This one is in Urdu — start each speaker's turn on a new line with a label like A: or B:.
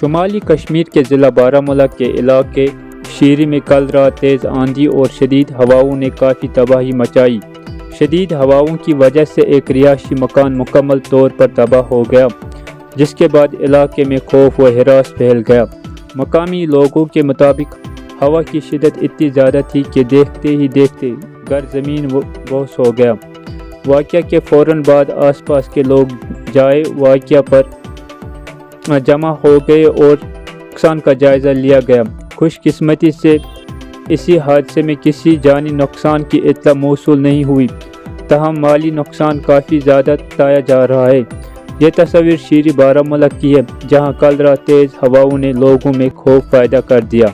A: شمالی کشمیر کے ضلع بارامولہ کے علاقے شیری میں کل رات تیز آندھی اور شدید ہواؤں نے کافی تباہی مچائی۔ شدید ہواؤں کی وجہ سے ایک رہائشی مکان مکمل طور پر تباہ ہو گیا، جس کے بعد علاقے میں خوف و ہراس پھیل گیا۔ مقامی لوگوں کے مطابق ہوا کی شدت اتنی زیادہ تھی کہ دیکھتے ہی دیکھتے گھر زمین بوس ہو گیا۔ واقعہ کے فوراً بعد آس پاس کے لوگ جائے واقعہ پر جمع ہو گئے اور نقصان کا جائزہ لیا گیا۔ خوش قسمتی سے اسی حادثے میں کسی جانی نقصان کی اطلاع موصول نہیں ہوئی، تاہم مالی نقصان کافی زیادہ بتایا جا رہا ہے۔ یہ تصویر شیری بارامولہ کی ہے، جہاں کل رات تیز ہواؤں نے لوگوں میں خوف پیدا کر دیا۔